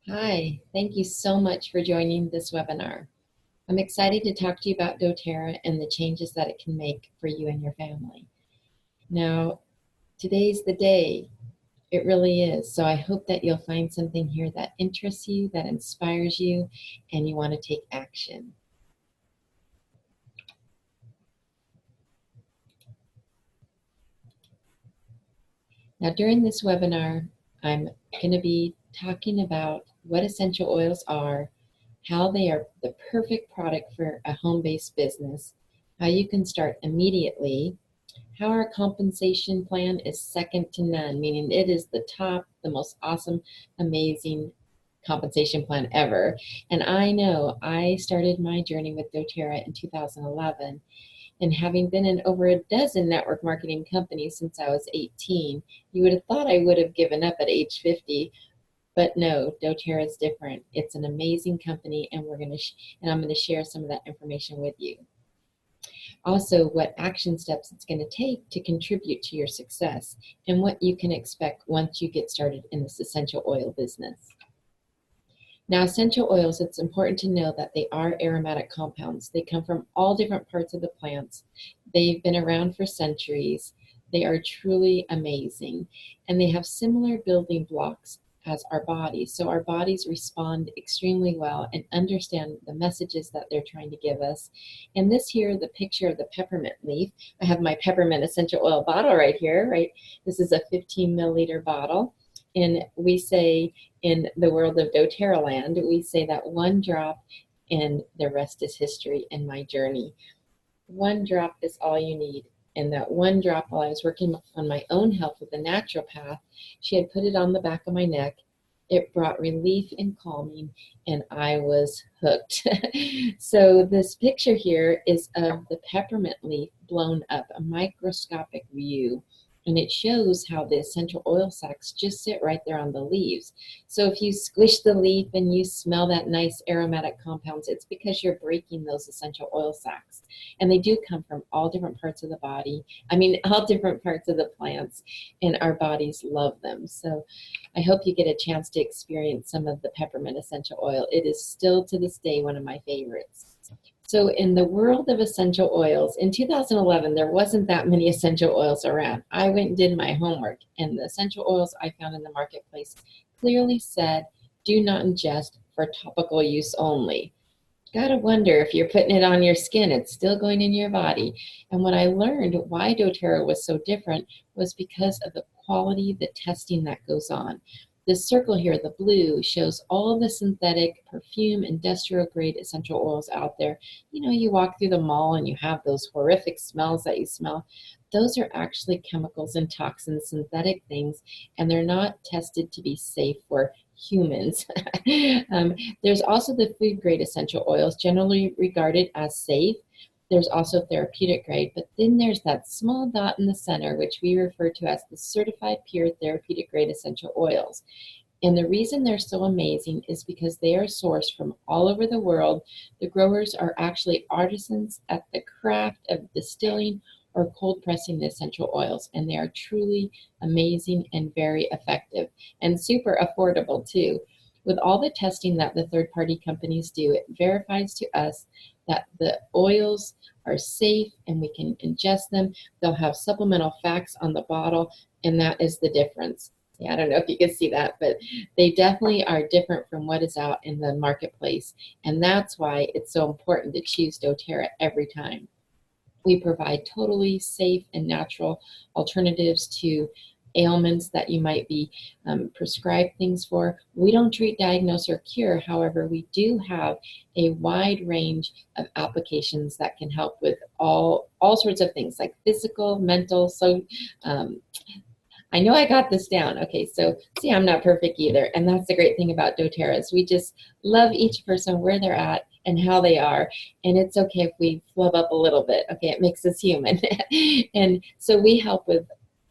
Hi, thank you so much for joining this webinar. I'm excited to talk to you about doTERRA and the changes that it can make for you and your family. Now, today's the day. It really is. So I hope that you'll find something here that interests you, that inspires you, and you want to take action. Now, during this webinar, I'm going to be talking about what essential oils are, how they are the perfect product for a home-based business, how you can start immediately, how our compensation plan is second to none, meaning it is the top, the most awesome, amazing compensation plan ever. And I know I started my journey with doTERRA in 2011, and having been in over a dozen network marketing companies since I was 18, you would have thought I would have given up at age 50, but no, doTERRA is different. It's an amazing company, and I'm going to share some of that information with you. Also, what action steps it's going to take to contribute to your success, and what you can expect once you get started in this essential oil business. Now, essential oils, it's important to know that they are aromatic compounds. They come from all different parts of the plants. They've been around for centuries. They are truly amazing, and they have similar building blocks as our bodies. So our bodies respond extremely well and understand the messages that they're trying to give us. And this here, the picture of the peppermint leaf, I have my peppermint essential oil bottle right here, right? This is a 15 milliliter bottle. And we say in the world of doTERRA land, we say that one drop and the rest is history in my journey. One drop is all you need. And that one drop, while I was working on my own health with the naturopath, she had put it on the back of my neck. It brought relief and calming, and I was hooked. So this picture here is of the peppermint leaf blown up, a microscopic view. And it shows how the essential oil sacs just sit right there on the leaves. So if you squish the leaf and you smell that nice aromatic compounds, it's because you're breaking those essential oil sacs. And they do come from all different parts of the body. I mean, all different parts of the plants, and our bodies love them. So I hope you get a chance to experience some of the peppermint essential oil. It is still to this day one of my favorites. So in the world of essential oils, in 2011, there wasn't that many essential oils around. I went and did my homework, and the essential oils I found in the marketplace clearly said, do not ingest for topical use only. Gotta wonder if you're putting it on your skin, it's still going in your body. And when I learned why doTERRA was so different was because of the quality, the testing that goes on. This circle here, the blue, shows all the synthetic perfume, industrial grade essential oils out there. You know, you walk through the mall and you have those horrific smells that you smell. Those are actually chemicals and toxins, synthetic things, and they're not tested to be safe for humans. There's also the food grade essential oils, generally regarded as safe. There's also therapeutic grade, but then there's that small dot in the center, which we refer to as the certified pure therapeutic grade essential oils. And the reason they're so amazing is because they are sourced from all over the world. The growers are actually artisans at the craft of distilling or cold pressing the essential oils, and they are truly amazing and very effective and super affordable too. With all the testing that the third-party companies do, it verifies to us that the oils are safe and we can ingest them. They'll have supplemental facts on the bottle, and that is the difference. Yeah, I don't know if you can see that, but they definitely are different from what is out in the marketplace. And that's why it's so important to choose doTERRA every time. We provide totally safe and natural alternatives to ailments that you might be prescribed things for. We don't treat, diagnose, or cure. However, we do have a wide range of applications that can help with all sorts of things like physical, mental. So I know I got this down. Okay, so see, I'm not perfect either. And that's the great thing about doTERRA is we just love each person where they're at and how they are. And it's okay if we flub up a little bit. Okay, it makes us human. And so we help with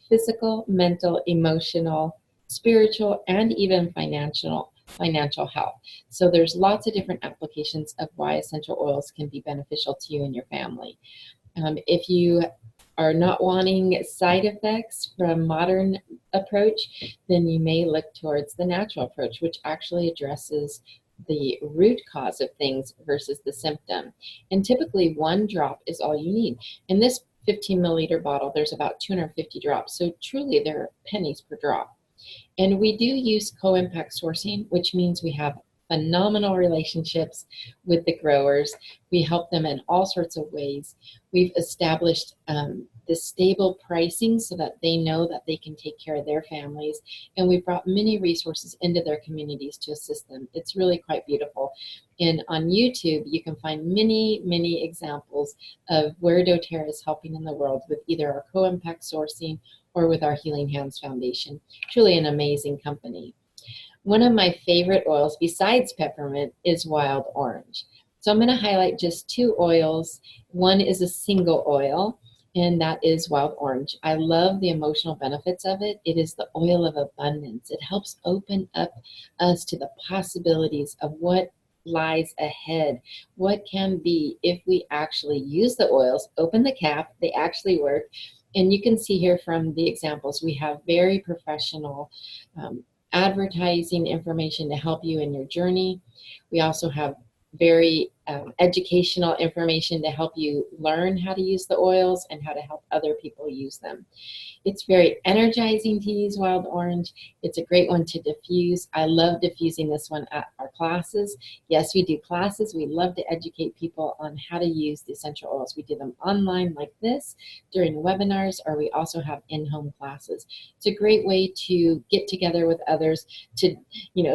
physical, mental, emotional, spiritual, and even financial health. So there's lots of different applications of why essential oils can be beneficial to you and your family. If you are not wanting side effects from modern approach, then you may look towards the natural approach, which actually addresses the root cause of things versus the symptom. And typically 1 drop is all you need. In this 15 milliliter bottle, there's about 250 drops. So truly there are pennies per drop. And we do use co-impact sourcing, which means we have phenomenal relationships with the growers. We help them in all sorts of ways. We've established this stable pricing so that they know that they can take care of their families. And we've brought many resources into their communities to assist them. It's really quite beautiful. And on YouTube, you can find many, many examples of where doTERRA is helping in the world with either our co-impact sourcing or with our Healing Hands Foundation. Truly an amazing company. One of my favorite oils besides peppermint is wild orange. So I'm going to highlight just 2 oils. One is a single oil, and that is wild orange. I love the emotional benefits of it. It is the oil of abundance. It helps open up us to the possibilities of what lies ahead, what can be if we actually use the oils, open the cap, they actually work. And you can see here from the examples, we have very professional advertising information to help you in your journey. We also have very educational information to help you learn how to use the oils and how to help other people use them. It's very energizing to use wild orange. It's a great one to diffuse. I love diffusing this one at our classes. Yes, we do classes. We love to educate people on how to use the essential oils. We do them online like this during webinars, or we also have in-home classes. It's a great way to get together with others to,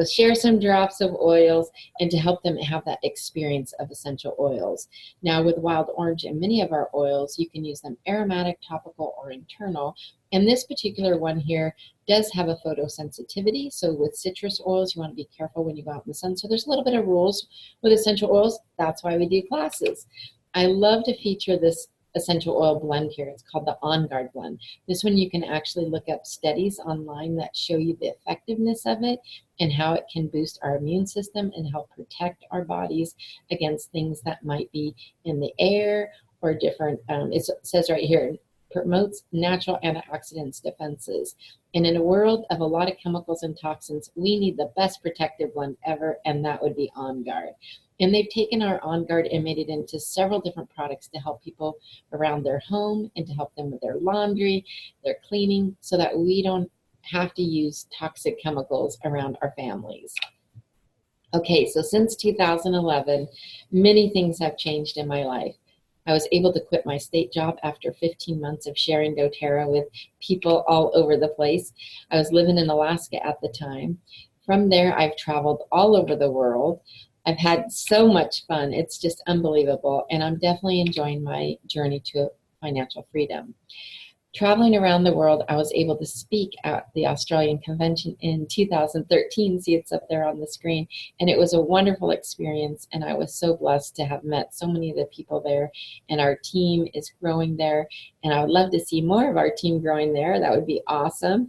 share some drops of oils and to help them have that experience of essential oils. Now with wild orange and many of our oils, you can use them aromatic, topical, or internal. And this particular one here does have a photosensitivity. So with citrus oils, you want to be careful when you go out in the sun. So there's a little bit of rules with essential oils. That's why we do classes. I love to feature this essential oil blend here. It's called the On Guard blend. This one you can actually look up studies online that show you the effectiveness of it and how it can boost our immune system and help protect our bodies against things that might be in the air or different, it says right here, promotes natural antioxidants defenses. And in a world of a lot of chemicals and toxins, we need the best protective blend ever, and that would be On Guard. And they've taken our On Guard and made it into several different products to help people around their home and to help them with their laundry, their cleaning, so that we don't have to use toxic chemicals around our families. Okay, so since 2011, many things have changed in my life. I was able to quit my state job after 15 months of sharing doTERRA with people all over the place. I was living in Alaska at the time. From there, I've traveled all over the world. I've had so much fun. It's just unbelievable. And I'm definitely enjoying my journey to financial freedom. Traveling around the world, I was able to speak at the Australian Convention in 2013. See, it's up there on the screen. And it was a wonderful experience. And I was so blessed to have met so many of the people there. And our team is growing there. And I would love to see more of our team growing there. That would be awesome.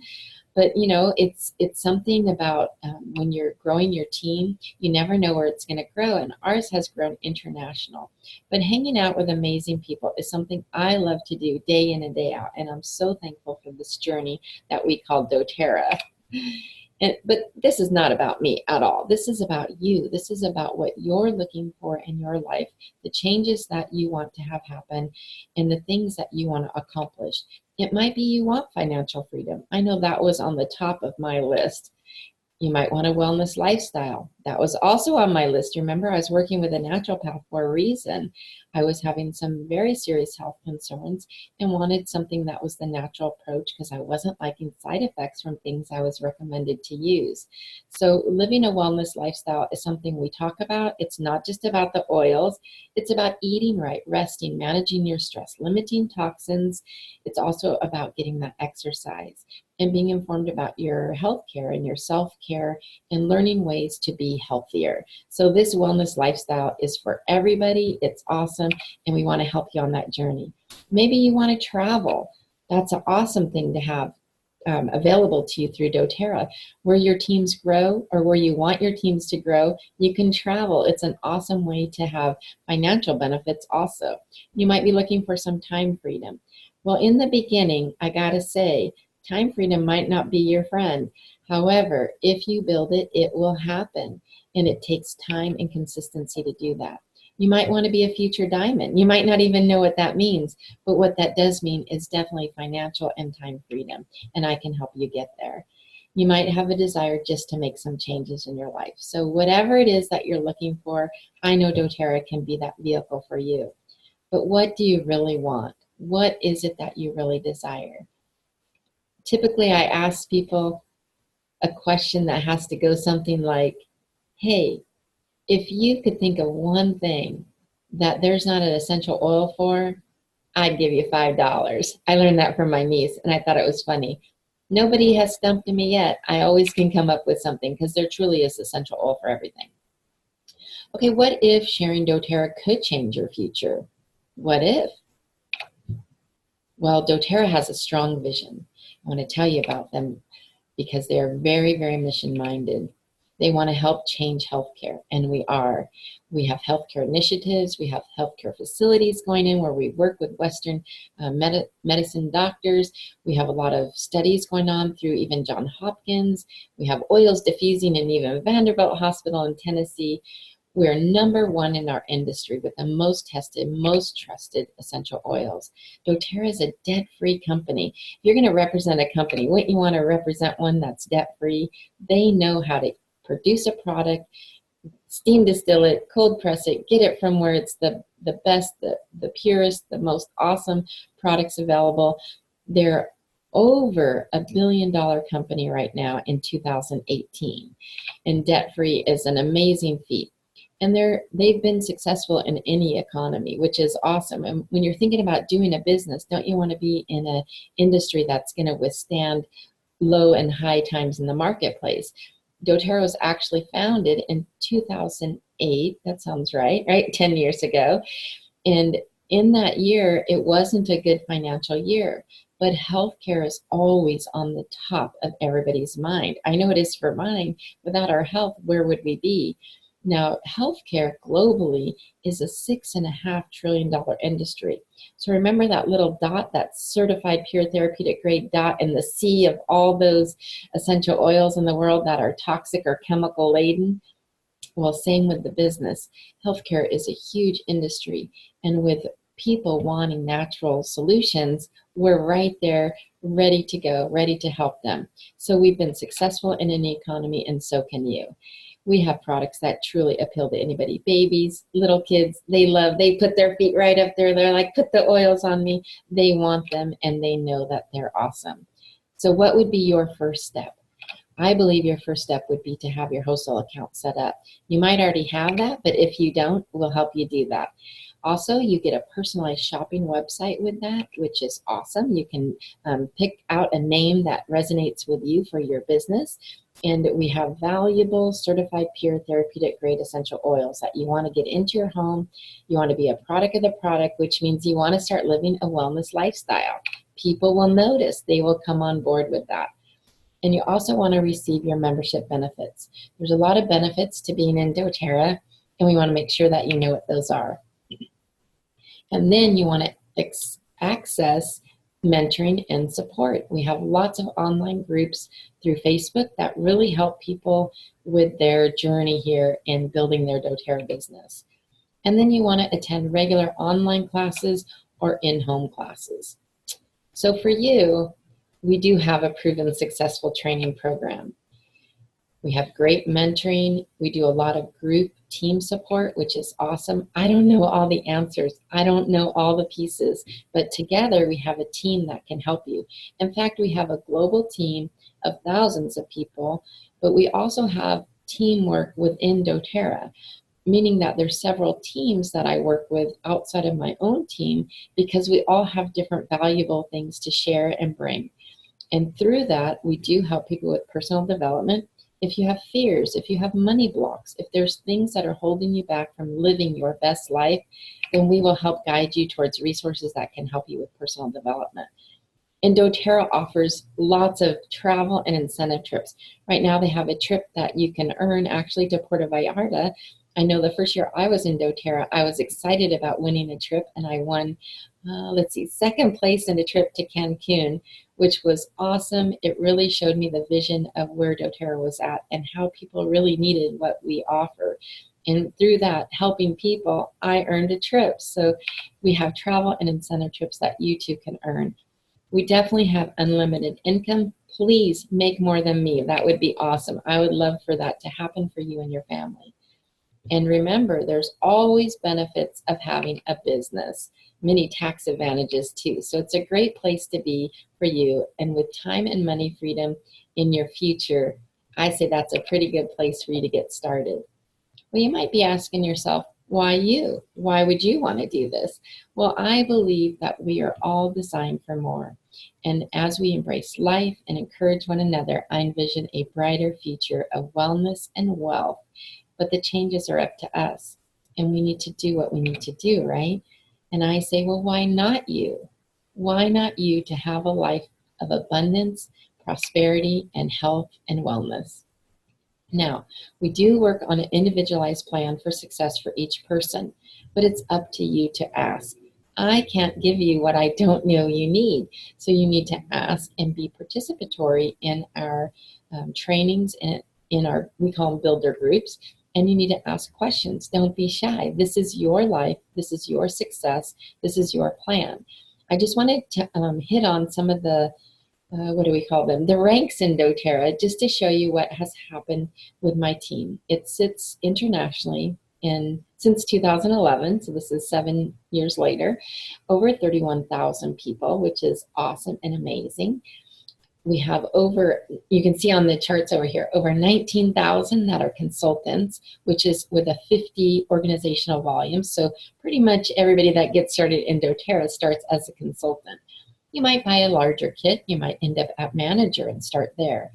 But, it's something about when you're growing your team, you never know where it's going to grow. And ours has grown international. But hanging out with amazing people is something I love to do day in and day out. And I'm so thankful for this journey that we call doTERRA. But this is not about me at all. This is about you. This is about what you're looking for in your life, the changes that you want to have happen, and the things that you want to accomplish. It might be you want financial freedom. I know that was on the top of my list. You might want a wellness lifestyle. That was also on my list. Remember, I was working with a naturopath for a reason. I was having some very serious health concerns and wanted something that was the natural approach because I wasn't liking side effects from things I was recommended to use. So living a wellness lifestyle is something we talk about. It's not just about the oils. It's about eating right, resting, managing your stress, limiting toxins. It's also about getting that exercise and being informed about your health care and your self-care and learning ways to be healthier. So this wellness lifestyle is for everybody. It's awesome, and we want to help you on that journey. Maybe you want to travel. That's an awesome thing to have available to you through doTERRA. Where your teams grow or where you want your teams to grow, you can travel. It's an awesome way to have financial benefits also. You might be looking for some time freedom. Well, in the beginning, I gotta say, time freedom might not be your friend. However, if you build it, it will happen. And it takes time and consistency to do that. You might want to be a future diamond. You might not even know what that means, but what that does mean is definitely financial and time freedom, and I can help you get there. You might have a desire just to make some changes in your life. So whatever it is that you're looking for, I know doTERRA can be that vehicle for you. But what do you really want? What is it that you really desire? Typically, I ask people a question that has to go something like, hey, if you could think of one thing that there's not an essential oil for, I'd give you $5. I learned that from my niece, and I thought it was funny. Nobody has stumped me yet. I always can come up with something because there truly is essential oil for everything. Okay, what if sharing doTERRA could change your future? What if? Well, doTERRA has a strong vision. I want to tell you about them because they are very, very mission-minded. They want to help change healthcare, and we are. We have healthcare initiatives. We have healthcare facilities going in where we work with Western medicine doctors. We have a lot of studies going on through even Johns Hopkins. We have oils diffusing in even Vanderbilt Hospital in Tennessee. We're #1 in our industry with the most tested, most trusted essential oils. doTERRA is a debt-free company. If you're going to represent a company, wouldn't you want to represent one that's debt-free? They know how to produce a product, steam distill it, cold press it, get it from where it's the best, the purest, the most awesome products available. They're over $1 billion company right now in 2018. And debt-free is an amazing feat. And they've been successful in any economy, which is awesome. And when you're thinking about doing a business, don't you want to be in an industry that's going to withstand low and high times in the marketplace? doTERRA was actually founded in 2008. That sounds right? 10 years ago. And in that year, it wasn't a good financial year, but healthcare is always on the top of everybody's mind. I know it is for mine. Without our health, where would we be? Now, healthcare globally is a $6.5 trillion industry. So remember that little dot, that certified pure therapeutic grade dot in the sea of all those essential oils in the world that are toxic or chemical laden? Well, same with the business. Healthcare is a huge industry, and with people wanting natural solutions, we're right there, ready to go, ready to help them. So we've been successful in an economy, and so can you. We have products that truly appeal to anybody. Babies, little kids, they put their feet right up there. They're like, put the oils on me. They want them, and they know that they're awesome. So what would be your first step? I believe your first step would be to have your wholesale account set up. You might already have that, but if you don't, we'll help you do that. Also, you get a personalized shopping website with that, which is awesome. You can pick out a name that resonates with you for your business. And we have valuable, certified, pure, therapeutic grade essential oils that you want to get into your home. You want to be a product of the product, which means you want to start living a wellness lifestyle. People will notice. They will come on board with that. And you also want to receive your membership benefits. There's a lot of benefits to being in doTERRA, and we want to make sure that you know what those are. And then you want to access mentoring and support. We have lots of online groups through Facebook that really help people with their journey here in building their doTERRA business. And then you want to attend regular online classes or in-home classes. So for you, we do have a proven successful training program. We have great mentoring. We do a lot of group team support, which is awesome. I don't know all the answers. I don't know all the pieces, but together we have a team that can help you. In fact, we have a global team of thousands of people, but we also have teamwork within doTERRA, meaning that there's several teams that I work with outside of my own team because we all have different valuable things to share and bring. And through that, we do help people with personal development. If you have fears, if you have money blocks, if there's things that are holding you back from living your best life, then we will help guide you towards resources that can help you with personal development. And doTERRA offers lots of travel and incentive trips. Right now they have a trip that you can earn actually to Puerto Vallarta I know the first year I was in doTERRA, I was excited about winning a trip, and I won, let's see, second place in a trip to Cancun, which was awesome. It really showed me the vision of where doTERRA was at and how people really needed what we offer. And through that, helping people, I earned a trip. So we have travel and incentive trips that you too can earn. We definitely have unlimited income. Please make more than me. That would be awesome. I would love for that to happen for you and your family. And remember, there's always benefits of having a business, many tax advantages too. So it's a great place to be for you. And with time and money freedom in your future, I say that's a pretty good place for you to get started. Well, you might be asking yourself, why you? Why would you want to do this? Well, I believe that we are all designed for more. And as we embrace life and encourage one another, I envision a brighter future of wellness and wealth. But the changes are up to us. And we need to do what we need to do, right? And I say, well, why not you? Why not you to have a life of abundance, prosperity, and health and wellness? Now, we do work on an individualized plan for success for each person, but it's up to you to ask. I can't give you what I don't know you need, so you need to ask and be participatory in our trainings and in our, we call them builder groups, and you need to ask questions. Don't be shy. This is your life. This is your success. This is your plan. I just wanted to hit on some of the what do we call them? The ranks in doTERRA, just to show you what has happened with my team. It sits internationally since 2011, so this is 7 years later, over 31,000 people, which is awesome and amazing. We have over, you can see on the charts over here, over 19,000 that are consultants, which is with a 50 organizational volume. So pretty much everybody that gets started in doTERRA starts as a consultant. You might buy a larger kit. You might end up at manager and start there.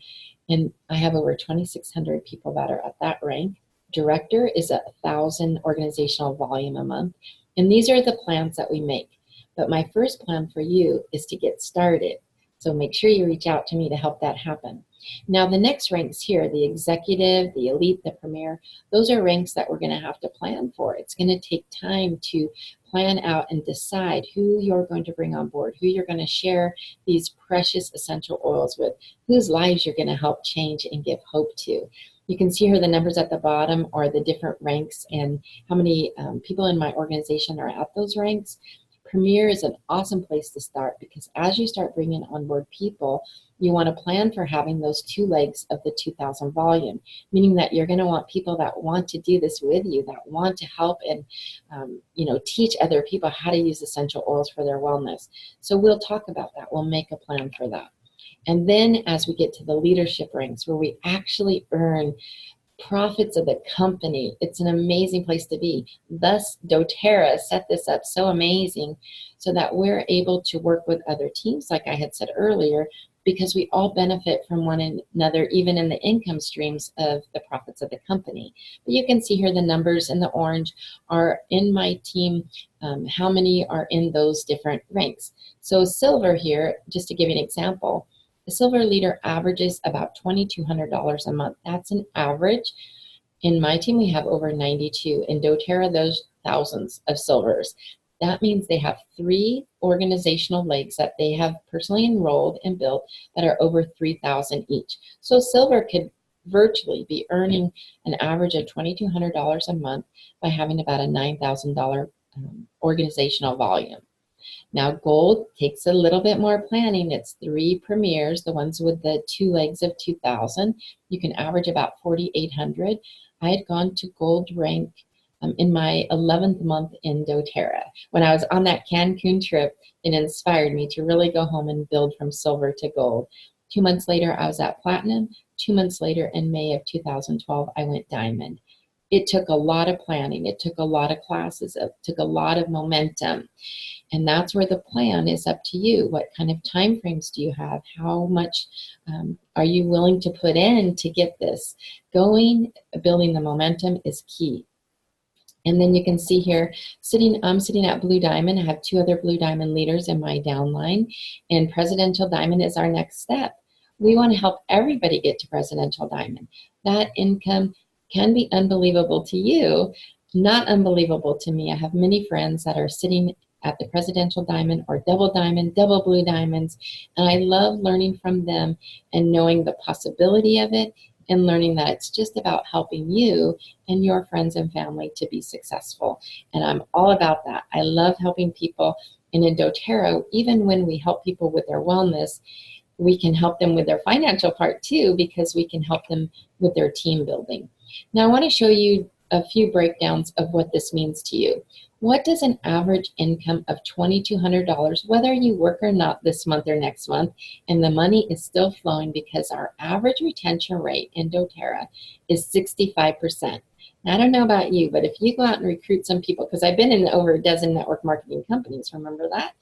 And I have over 2,600 people that are at that rank. Director is 1,000 organizational volume a month. And these are the plans that we make. But my first plan for you is to get started. So make sure you reach out to me to help that happen. Now the next ranks here, the executive, the elite, the premier, those are ranks that we're going to have to plan for. It's going to take time to plan out and decide who you're going to bring on board, who you're going to share these precious essential oils with, whose lives you're going to help change and give hope to. You can see here the numbers at the bottom are the different ranks and how many people in my organization are at those ranks. Premier is an awesome place to start because as you start bringing on board people, you want to plan for having those two legs of the 2,000 volume, meaning that you're going to want people that want to do this with you, that want to help and teach other people how to use essential oils for their wellness. So we'll talk about that. We'll make a plan for that. And then as we get to the leadership ranks where we actually earn profits of the company, it's an amazing place to be. Thus, doTERRA set this up so amazing so that we're able to work with other teams, like I had said earlier, because we all benefit from one another, even in the income streams of the profits of the company. But you can see here the numbers in the orange are in my team, how many are in those different ranks. So silver here, just to give you an example, the silver leader averages about $2,200 a month. That's an average. In my team, we have over 92. In doTERRA, those thousands of silvers. That means they have 3 organizational legs that they have personally enrolled and built that are over 3,000 each. So silver could virtually be earning an average of $2,200 a month by having about a $9,000 organizational volume. Now gold takes a little bit more planning. It's 3 premiers, the ones with the 2 legs of 2,000. You can average about 4,800. I had gone to gold rank in my 11th month in doTERRA. When I was on that Cancun trip, it inspired me to really go home and build from silver to gold. 2 months later, I was at platinum. 2 months later, in May of 2012, I went diamond. It took a lot of planning. It took a lot of classes. It took a lot of momentum. And that's where the plan is up to you. What kind of time frames do you have? How much are you willing to put in to get this going? Building the momentum is key. And then you can see here, I'm sitting at Blue Diamond. I have 2 other Blue Diamond leaders in my downline. And Presidential Diamond is our next step. We want to help everybody get to Presidential Diamond. That income can be unbelievable to you, not unbelievable to me. I have many friends that are sitting at the presidential diamond or double diamond, double blue diamonds, and I love learning from them and knowing the possibility of it and learning that it's just about helping you and your friends and family to be successful. And I'm all about that. I love helping people. And in doTERRA, even when we help people with their wellness, we can help them with their financial part too, because we can help them with their team building. Now I want to show you a few breakdowns of what this means to you. What does an average income of $2,200, whether you work or not this month or next month, and the money is still flowing because our average retention rate in doTERRA is 65%. Now, I don't know about you, but if you go out and recruit some people, because I've been in over a dozen network marketing companies, remember that?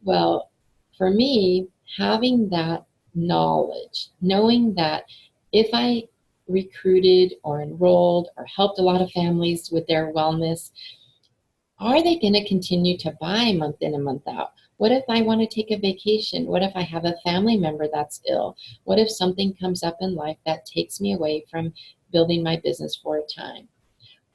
Well, for me, having that knowledge, knowing that if I recruited or enrolled or helped a lot of families with their wellness, are they going to continue to buy month in and month out? What if I want to take a vacation? What if I have a family member that's ill? What if something comes up in life that takes me away from building my business for a time?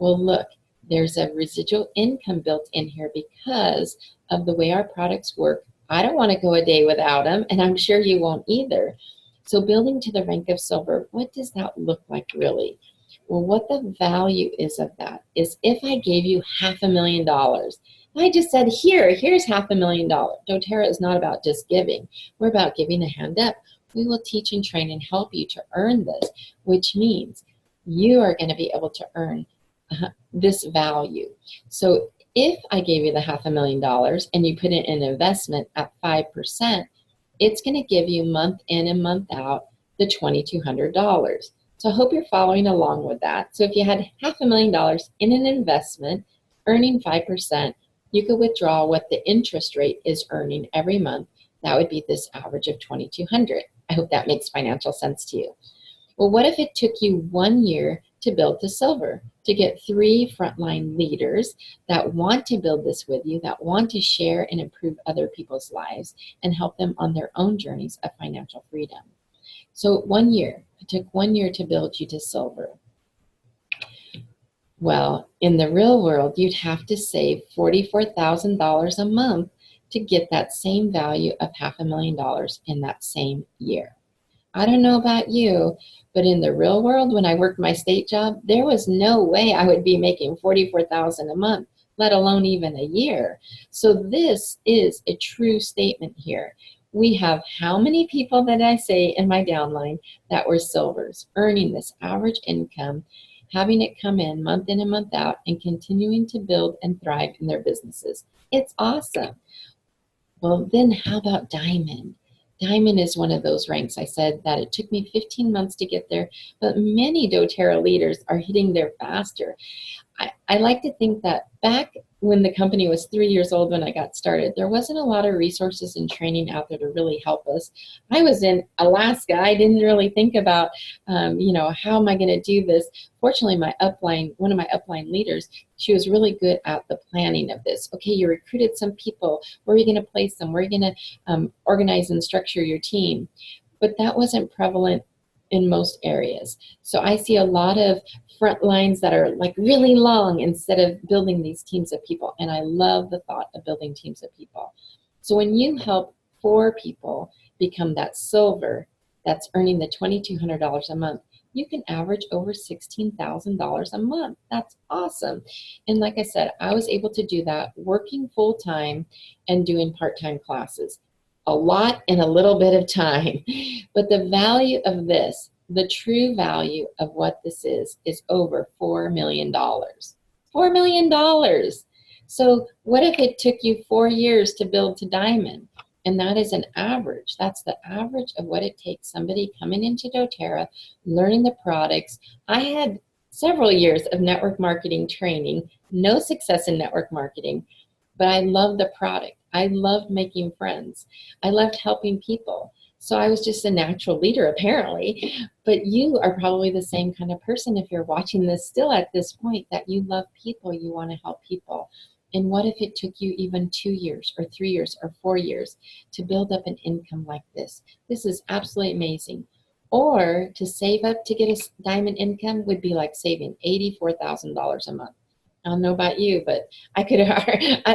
Well, look, there's a residual income built in here because of the way our products work. I don't want to go a day without them, and I'm sure you won't either. So building to the rank of silver, what does that look like really? Well, what the value is of that is if I gave you $500,000, I just said, here's $500,000. doTERRA is not about just giving. We're about giving a hand up. We will teach and train and help you to earn this, which means you are going to be able to earn this value. So if I gave you the $500,000 and you put it in an investment at 5%, it's going to give you month in and month out the $2,200. So I hope you're following along with that. So if you had $500,000 in an investment earning 5%, you could withdraw what the interest rate is earning every month. That would be this average of $2,200. I hope that makes financial sense to you. Well, what if it took you 1 year to build to silver, to get 3 frontline leaders that want to build this with you, that want to share and improve other people's lives and help them on their own journeys of financial freedom? So 1 year, it took 1 year to build you to silver. Well, in the real world, you'd have to save $44,000 a month to get that same value of $500,000 in that same year. I don't know about you, but in the real world, when I worked my state job, there was no way I would be making $44,000 a month, let alone even a year. So this is a true statement here. We have how many people that I say in my downline that were silvers, earning this average income, having it come in and month out, and continuing to build and thrive in their businesses. It's awesome. Well, then how about diamond? Diamond is one of those ranks. I said that it took me 15 months to get there, but many doTERRA leaders are hitting there faster. I like to think that back when the company was 3 years old when I got started, there wasn't a lot of resources and training out there to really help us. I was in Alaska. I didn't really think about, how am I going to do this? Fortunately, one of my upline leaders, she was really good at the planning of this. Okay, you recruited some people. Where are you going to place them? Where are you going to organize and structure your team? But that wasn't prevalent in most areas. So I see a lot of front lines that are like really long instead of building these teams of people. And I love the thought of building teams of people. So when you help 4 people become that silver that's earning the $2,200 a month, you can average over $16,000 a month. That's awesome. And like I said, I was able to do that working full time and doing part-time classes. A lot in a little bit of time. But the value of this, the true value of what this is over $4 million. $4 million. So what if it took you 4 years to build to diamond? And that is an average. That's the average of what it takes somebody coming into doTERRA, learning the products. I had several years of network marketing training, no success in network marketing, but I loved the product. I loved making friends. I loved helping people. So I was just a natural leader, apparently. But you are probably the same kind of person if you're watching this still at this point, that you love people, you want to help people. And what if it took you even 2 years or 3 years or 4 years to build up an income like this? This is absolutely amazing. Or to save up to get a diamond income would be like saving $84,000 a month. I don't know about you, but I could.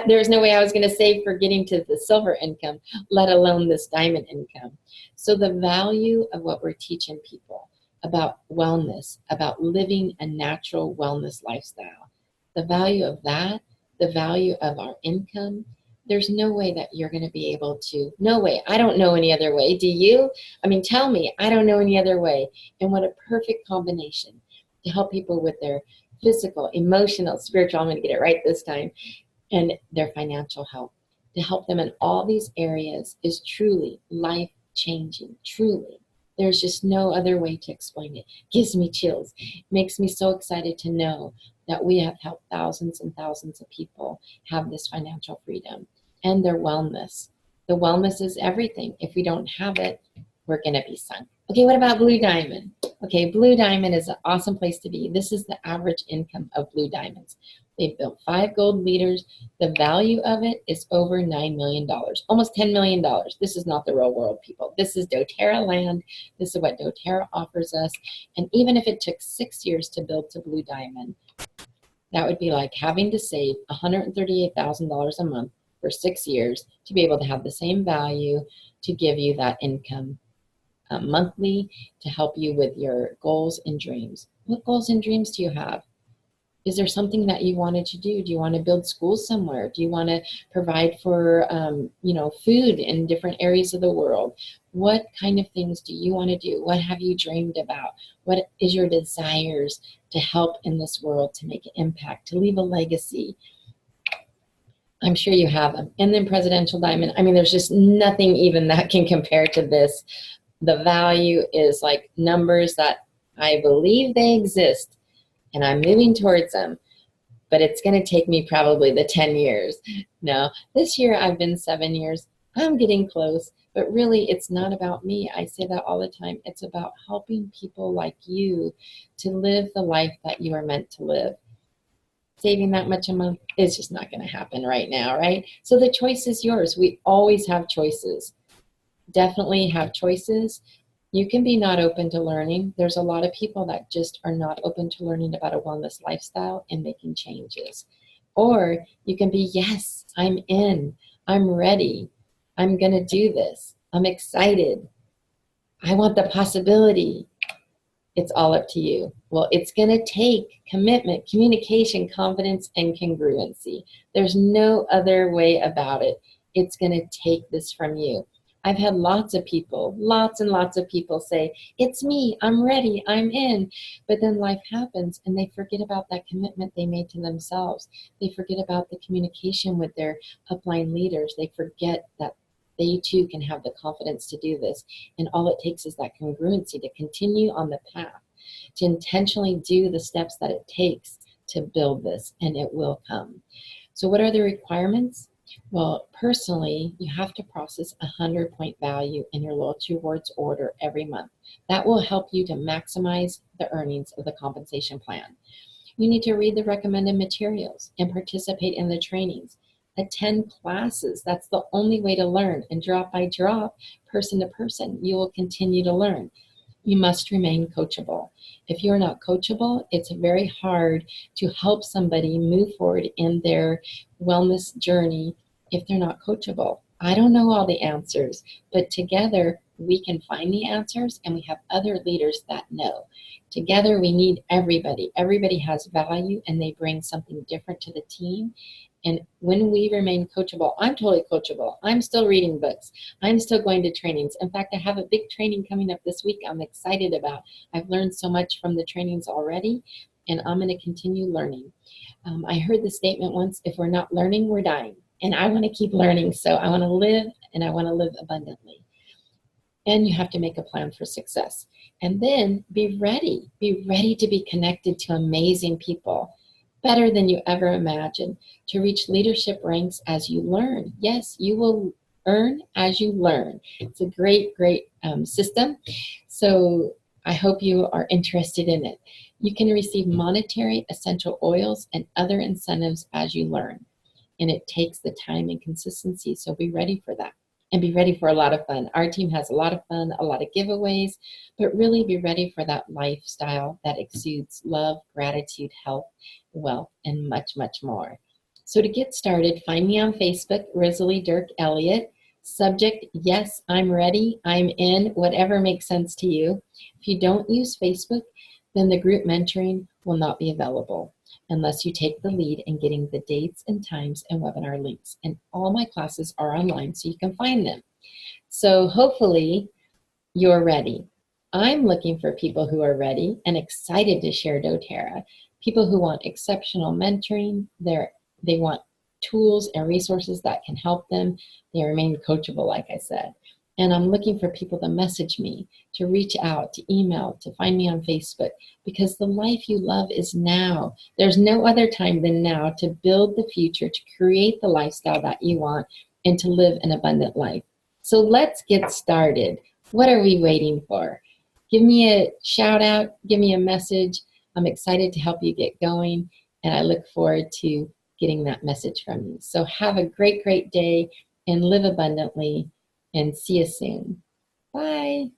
There's no way I was going to save for getting to the silver income, let alone this diamond income. So the value of what we're teaching people about wellness, about living a natural wellness lifestyle, the value of that, the value of our income. There's no way that you're going to be able to. No way. I don't know any other way. Do you? I mean, tell me. I don't know any other way. And what a perfect combination to help people with their physical, emotional, spiritual, I'm going to get it right this time, and their financial health. To help them in all these areas is truly life-changing, truly. There's just no other way to explain it. Gives me chills. Makes me so excited to know that we have helped thousands and thousands of people have this financial freedom and their wellness. The wellness is everything. If we don't have it, we're going to be sunk. Okay, what about Blue Diamond? Okay, Blue Diamond is an awesome place to be. This is the average income of Blue Diamonds. They've built 5 gold leaders. The value of it is over $9 million, almost $10 million. This is not the real world, people. This is doTERRA land. This is what doTERRA offers us. And even if it took 6 years to build to Blue Diamond, that would be like having to save $138,000 a month for 6 years to be able to have the same value to give you that income monthly to help you with your goals and dreams. What goals and dreams do you have? Is there something that you wanted to do? Do you want to build schools somewhere? Do you want to provide for, food in different areas of the world? What kind of things do you want to do? What have you dreamed about? What is your desires to help in this world, to make an impact, to leave a legacy? I'm sure you have them. And then Presidential Diamond. I mean, there's just nothing even that can compare to this. The value is like numbers that I believe they exist, and I'm moving towards them, but it's going to take me probably the 10 years. No, this year I've been 7 years. I'm getting close, but really it's not about me. I say that all the time. It's about helping people like you to live the life that you are meant to live. Saving that much a month is just not going to happen right now, right? So the choice is yours. We always have choices. Definitely have choices. You can be not open to learning. There's a lot of people that just are not open to learning about a wellness lifestyle and making changes. Or you can be, yes, I'm in. I'm ready. I'm going to do this. I'm excited. I want the possibility. It's all up to you. Well, it's going to take commitment, communication, confidence, and congruency. There's no other way about it. It's going to take this from you. I've had lots and lots of people say, it's me, I'm ready, I'm in. But then life happens and they forget about that commitment they made to themselves. They forget about the communication with their upline leaders. They forget that they too can have the confidence to do this. And all it takes is that congruency to continue on the path, to intentionally do the steps that it takes to build this, and it will come. So what are the requirements? Well, personally, you have to process a 100-point value in your loyalty rewards order every month. That will help you to maximize the earnings of the compensation plan. You need to read the recommended materials and participate in the trainings. Attend classes. That's the only way to learn. And drop by drop, person to person, you will continue to learn. You must remain coachable. If you're not coachable, it's very hard to help somebody move forward in their wellness journey if they're not coachable. I don't know all the answers, but together we can find the answers, and we have other leaders that know. Together we need everybody. Everybody has value and they bring something different to the team. And when we remain coachable, I'm totally coachable. I'm still reading books. I'm still going to trainings. In fact, I have a big training coming up this week I'm excited about. I've learned so much from the trainings already, and I'm going to continue learning. I heard the statement once, if we're not learning, we're dying. And I want to keep learning, so I want to live, and I want to live abundantly. And you have to make a plan for success. And then be ready. Be ready to be connected to amazing people, better than you ever imagined, to reach leadership ranks as you learn. Yes, you will earn as you learn. It's a great, great system. So I hope you are interested in it. You can receive monetary essential oils and other incentives as you learn. And it takes the time and consistency, so be ready for that. and be ready for a lot of fun. Our team has a lot of fun, a lot of giveaways, but really be ready for that lifestyle that exudes love, gratitude, health, wealth, and much, much more. So to get started, find me on Facebook, Rosalie Dirk Elliott. Subject, yes, I'm ready, I'm in, whatever makes sense to you. If you don't use Facebook, then the group mentoring will not be available unless you take the lead in getting the dates and times and webinar links. And all my classes are online, so you can find them. So hopefully you're ready. I'm looking for people who are ready and excited to share doTERRA, people who want exceptional mentoring. They want tools and resources that can help them. They remain coachable, like I said. And I'm looking for people to message me, to reach out, to email, to find me on Facebook, because the life you love is now. There's no other time than now to build the future, to create the lifestyle that you want, and to live an abundant life. So let's get started. What are we waiting for? Give me a shout out, give me a message. I'm excited to help you get going, and I look forward to getting that message from you. So have a great, great day and live abundantly, and see you soon. Bye.